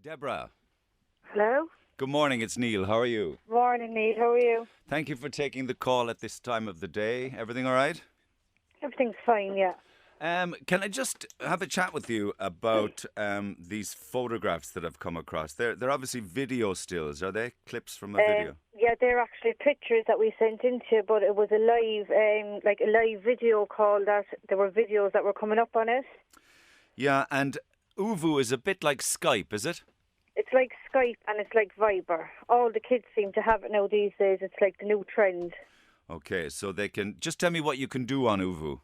Deborah. Hello? Good morning, it's Neil. How are you? Morning, Neil. How are you? Thank you for taking the call at this time of the day. Everything all right? Everything's fine, yeah. Can I just have a chat with you about these photographs that I've come across? They're obviously video stills, are they? Clips from a video? Yeah, they're actually pictures that we sent into, but it was a live video call that there were videos that were coming up on it. Yeah, and ooVoo is a bit like Skype, is it? It's like Skype and it's like Viber. All the kids seem to have it now these days. It's like the new trend. Okay, so they can... Just tell me what you can do on ooVoo.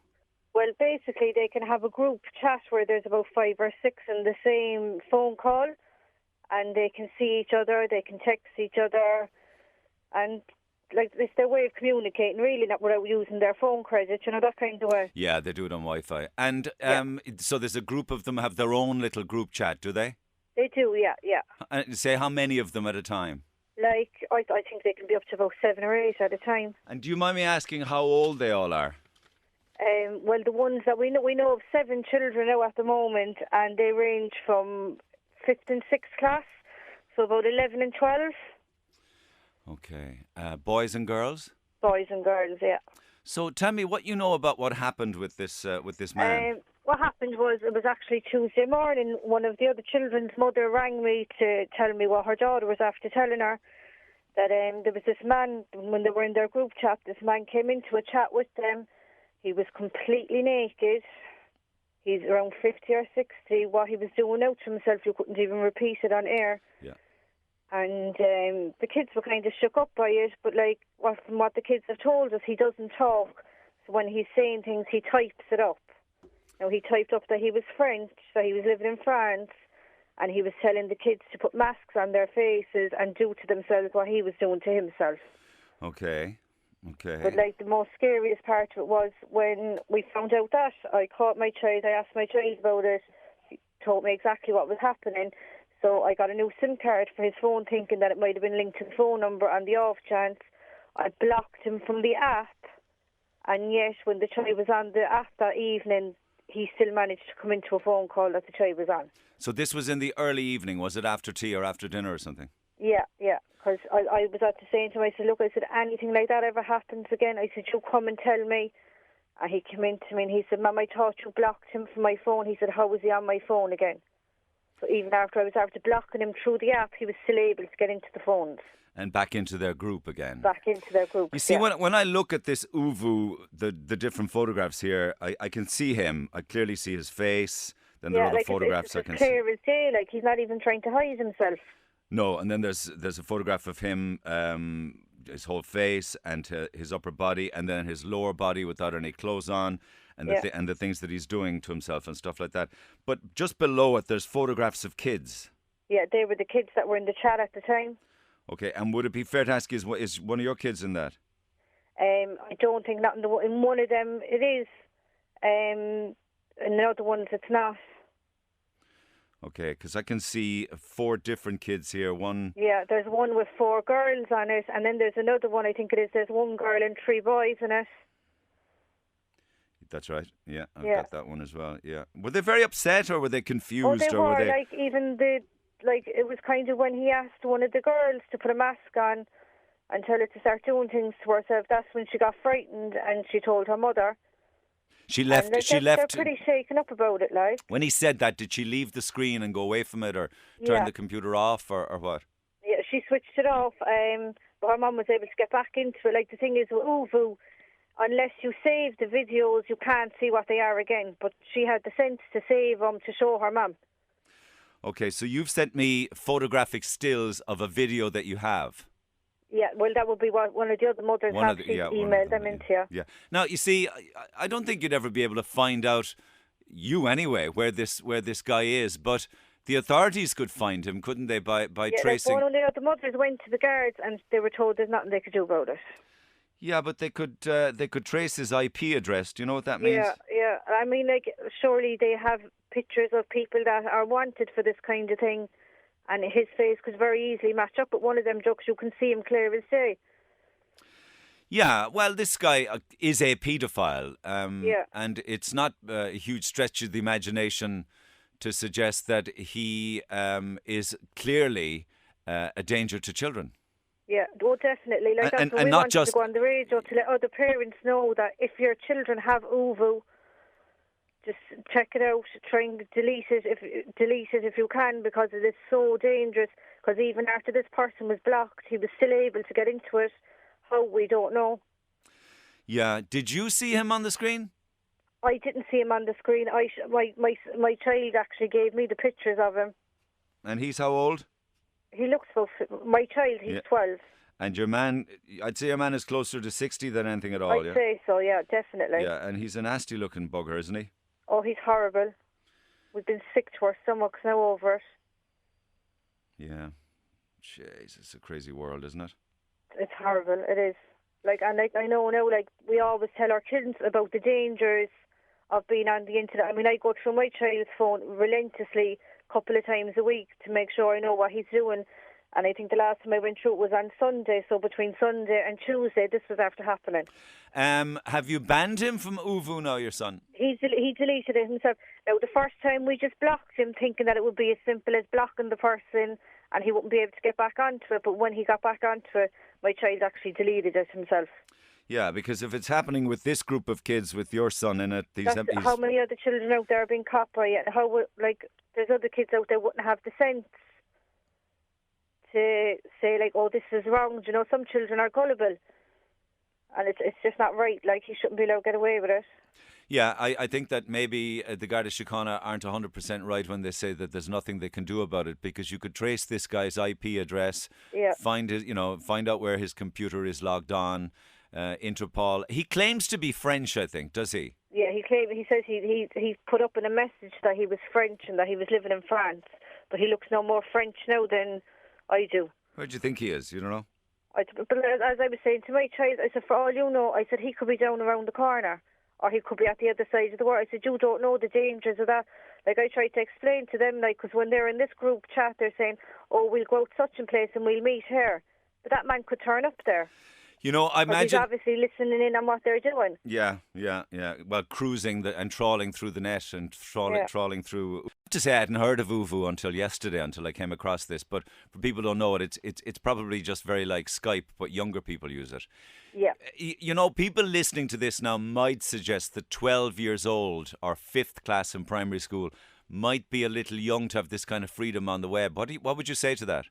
Well, basically, they can have a group chat where there's about 5 or 6 in the same phone call, and they can see each other, they can text each other, and like it's their way of communicating, really, not without using their phone credit, that kind of way. Yeah, they do it on Wi-Fi. And so there's a group of them have their own little group chat, do they? They do, yeah. Say how many of them at a time? Like, I think they can be up to about 7 or 8 at a time. And do you mind me asking how old they all are? Well, the ones that we know of 7 children now at the moment, and they range from 5th and 6th class, so about 11 and 12. Okay. Boys and girls? Boys and girls, yeah. So tell me what you know about what happened with this man. What happened was, it was actually Tuesday morning. One of the other children's mother rang me to tell me what her daughter was after telling her, that there was this man, when they were in their group chat, this man came into a chat with them. He was completely naked. He's around 50 or 60. What he was doing out to himself, you couldn't even repeat it on air. Yeah. And the kids were kind of shook up by it, but from what the kids have told us, he doesn't talk. So when he's saying things, he types it up. Now, he typed up that he was French, that he was living in France, and he was telling the kids to put masks on their faces and do to themselves what he was doing to himself. Okay. But the most scariest part of it was when we found out that. I caught my child, I asked my child about it, he told me exactly what was happening. So I got a new SIM card for his phone, thinking that it might have been linked to the phone number on the off chance. I blocked him from the app, and yet when the child was on the app that evening, he still managed to come into a phone call that the child was on. So this was in the early evening. Was it after tea or after dinner or something? Yeah. Because I was at the saying to him, I said, anything like that ever happens again, I said, you come and tell me. And he came in to me and he said, Mum, I thought you blocked him from my phone. He said, how was he on my phone again? So even after I was after blocking him through the app, he was still able to get into the phones. And back into their group again. Back into their group. You see, when I look at this ooVoo, the different photographs here, I can see him. I clearly see his face. Then there are other photographs it's I can clear see. as day, he's not even trying to hide himself. No, and then there's a photograph of him, his whole face and his upper body, and then his lower body without any clothes on, and the things that he's doing to himself and stuff like that. But just below it, there's photographs of kids. Yeah, they were the kids that were in the chat at the time. Okay, and would it be fair to ask, is one of your kids in that? I don't think not in one of them it is. In the other ones it's not. Okay, because I can see 4 different kids here. Yeah, there's one with 4 girls on it, and then there's another one, I think it is, there's 1 girl and 3 boys in it. That's right. Yeah, I've got that one as well. Yeah. Were they very upset or were they confused? They were. It was kind of when he asked one of the girls to put a mask on and tell her to start doing things to herself, that's when she got frightened and she told her mother. She left. They're pretty shaken up about it, When he said that, did she leave the screen and go away from it, or turn the computer off, or what? Yeah, she switched it off. But her mum was able to get back into it. The thing is with ooVoo, unless you save the videos, you can't see what they are again. But she had the sense to save them to show her mum. Okay, so you've sent me photographic stills of a video that you have. Yeah, well, that would be what one of the other mothers emailed them into you. Yeah. Now, you see, I don't think you'd ever be able to find out, you anyway, where this guy is, but the authorities could find him, couldn't they, by tracing... One of the other mothers went to the guards and they were told there's nothing they could do about it. Yeah, but they could trace his IP address. Do you know what that means? Yeah. I mean, surely they have pictures of people that are wanted for this kind of thing. And his face could very easily match up with one of them jokes. You can see him clear as day. Yeah, well, this guy is a paedophile. And it's not a huge stretch of the imagination to suggest that he is clearly a danger to children. Yeah, well, definitely. Like, that's what And we not wanted just to go on the radio to let other parents know that if your children have ooVoo, just check it out. Try and delete it if you can, because it is so dangerous. Because even after this person was blocked, he was still able to get into it. How, we don't know. Yeah. Did you see him on the screen? I didn't see him on the screen. My child actually gave me the pictures of him. And he's how old? He looks so. My child, he's 12. And your man, I'd say your man is closer to 60 than anything at all. I'd say so. Yeah, definitely. Yeah, and he's a nasty looking bugger, isn't he? Oh, he's horrible. We've been sick to our stomachs now over it. Yeah. Jeez, it's a crazy world, isn't it? It's horrible. It is. I know now, we always tell our children about the dangers of being on the internet. I mean, I go through my child's phone relentlessly a couple of times a week to make sure I know what he's doing. And I think the last time I went through it was on Sunday. So between Sunday and Tuesday, this was after happening. Have you banned him from ooVoo now, your son? He deleted it himself. Now, the first time we just blocked him, thinking that it would be as simple as blocking the person and he wouldn't be able to get back onto it. But when he got back onto it, my child actually deleted it himself. Yeah, because if it's happening with this group of kids with your son in it, how many other children out there are being caught by it? There's other kids out there wouldn't have the sense to say, oh, this is wrong. You know, some children are gullible. And it's just not right. He shouldn't be allowed to get away with it. Yeah, I think that maybe the Garda Síochána aren't 100% right when they say that there's nothing they can do about it, because you could trace this guy's IP address, find out where his computer is logged on, Interpol. He claims to be French, I think, does he? Yeah, he says he put up in a message that he was French and that he was living in France, but he looks no more French now than I do. Where do you think he is? You don't know? But as I was saying to my child, I said, for all you know, I said, he could be down around the corner, or he could be at the other side of the world. I said, you don't know the dangers of that. I tried to explain to them, because when they're in this group chat, they're saying, oh, we'll go out such a place and we'll meet here. But that man could turn up there. You know, I imagine... He's obviously listening in on what they're doing. Yeah. Well, cruising and trawling through the net and trawling through... To say I hadn't heard of ooVoo until yesterday, until I came across this. But for people who don't know it, it's probably just very like Skype, but younger people use it. Yeah. You know, people listening to this now might suggest that 12 years old or 5th class in primary school might be a little young to have this kind of freedom on the web. What would you say to that?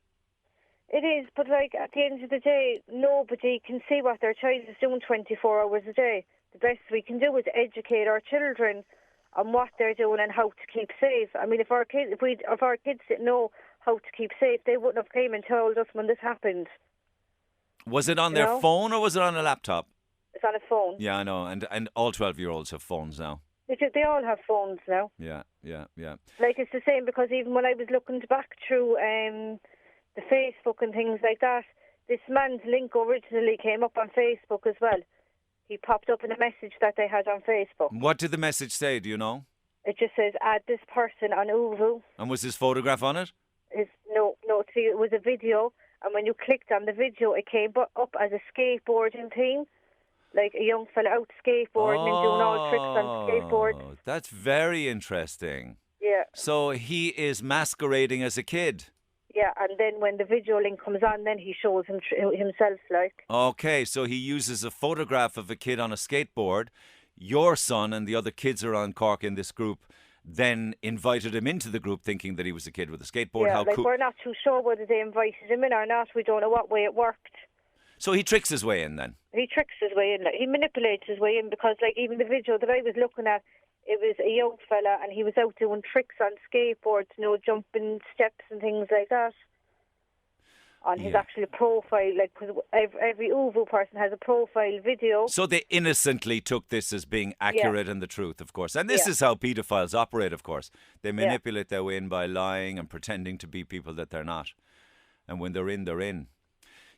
It is, but at the end of the day, nobody can see what their child is doing 24 hours a day. The best we can do is educate our children on what they're doing and how to keep safe. I mean, if our kids didn't know how to keep safe, they wouldn't have came and told us when this happened. Was it on their phone or was it on a laptop? It's on a phone. Yeah, I know, and all 12-year-olds have phones now. They all have phones now. Yeah. It's the same, because even when I was looking back through the Facebook and things like that, this man's link originally came up on Facebook as well. He popped up in a message that they had on Facebook. What did the message say, do you know? It just says, add this person on ooVoo. And was his photograph on it? No, see, it was a video, and when you clicked on the video, it came up as a skateboarding thing, like a young fella out skateboarding and doing all tricks on skateboards. That's very interesting. Yeah. So he is masquerading as a kid. Yeah, and then when the video link comes on, then he shows himself, Okay, so he uses a photograph of a kid on a skateboard. Your son and the other kids around Cork in this group then invited him into the group thinking that he was a kid with a skateboard. Yeah, we're not too sure whether they invited him in or not. We don't know what way it worked. So he tricks his way in then? He tricks his way in. He manipulates his way in, because even the video that I was looking at, it was a young fella and he was out doing tricks on skateboards, jumping steps and things like that. On his actual profile, because every ooVoo person has a profile video. So they innocently took this as being accurate and the truth, of course. And this is how paedophiles operate, of course. They manipulate their way in by lying and pretending to be people that they're not. And when they're in, they're in.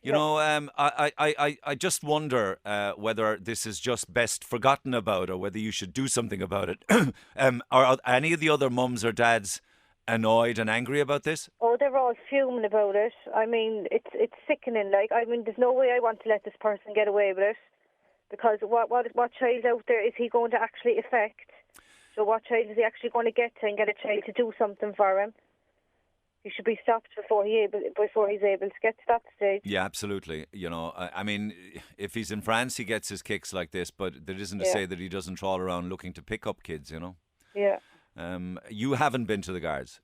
You know, I just wonder whether this is just best forgotten about or whether you should do something about it. Are any of the other mums or dads annoyed and angry about this? Oh, they're all fuming about it. I mean, it's sickening. There's no way I want to let this person get away with it, because what child out there is he going to actually affect? So what child is he actually going to get to and get a child to do something for him? He should be stopped before he's able to get to that stage. Yeah, absolutely. You know, I mean, if he's in France, he gets his kicks like this, but that isn't to Yeah. say that he doesn't trawl around looking to pick up kids, you know. Yeah. You haven't been to the guards.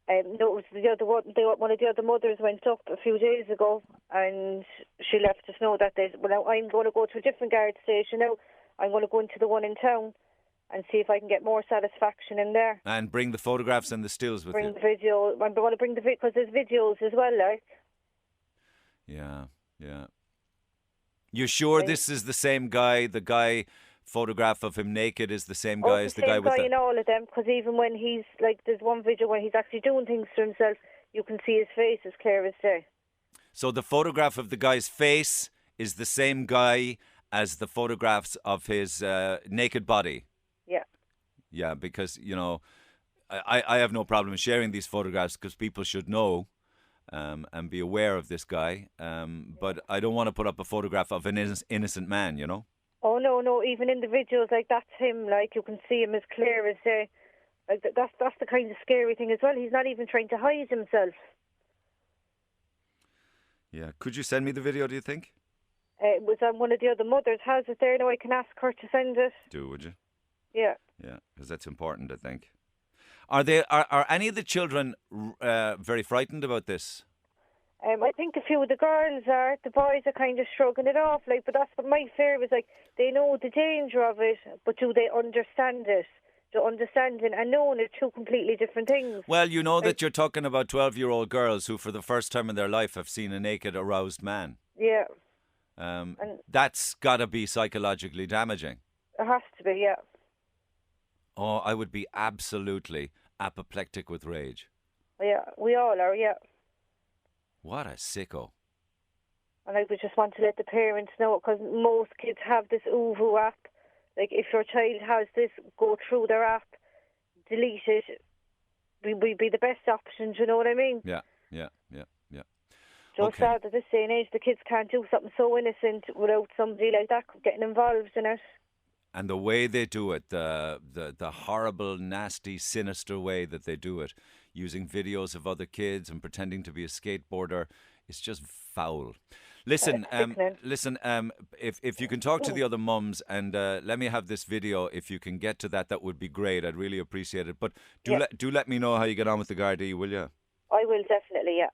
No, it was the other one. One of the other mothers went up a few days ago, and she let us know that now I'm going to go to a different guard station now. I'm going to go into the one in town and see if I can get more satisfaction in there. And bring the photographs and the stills with you. Bring the video. I'm going to bring the because there's videos as well, like. Yeah, yeah. You sure this is the same guy? The guy photograph of him naked is the same guy as the guy with the... in all of them, because even when he's, like, there's one video when he's actually doing things to himself, you can see his face as clear as day. So the photograph of the guy's face is the same guy as the photographs of his naked body? Yeah. Yeah, because, you know, I have no problem sharing these photographs because people should know and be aware of this guy. But I don't want to put up a photograph of an innocent man, you know? Oh, no, even in the videos, like, that's him, like, you can see him as clear as day. Like, that's the kind of scary thing as well. He's not even trying to hide himself. Yeah. Could you send me the video, do you think? It was on one of the other mothers. Has it there now? I can ask her to send it. Do, would you? Yeah. Yeah, because that's important, I think. Are any of the children very frightened about this? I think a few of the girls are. The boys are kind of shrugging it off, like. But that's what my fear was, like. They know the danger of it, but do they understand it? The understanding and knowing are two completely different things. Well, you know that you're talking about 12-year-old girls who, for the first time in their life, have seen a naked, aroused man. Yeah. That's got to be psychologically damaging. It has to be, yeah. Oh, I would be absolutely apoplectic with rage. Yeah, we all are, yeah. What a sicko. And I would just want to let the parents know, because most kids have this ooVoo app. Like, if your child has this, go through their app, delete it. Would be the best option, do you know what I mean? Yeah. Just sad at this day and age, the kids can't do something so innocent without somebody like that getting involved in it. And the way they do it, the horrible, nasty, sinister way that they do it, using videos of other kids and pretending to be a skateboarder, it's just foul. Listen, if you can talk to the other mums and let me have this video, if you can get to that, that would be great. I'd really appreciate it. But do let me know how you get on with the Gardai, will you? I will, definitely, yeah.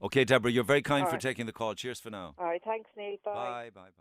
Okay, Deborah, you're very kind for taking the call. Cheers for now. All right, thanks, Neil. Bye. Bye.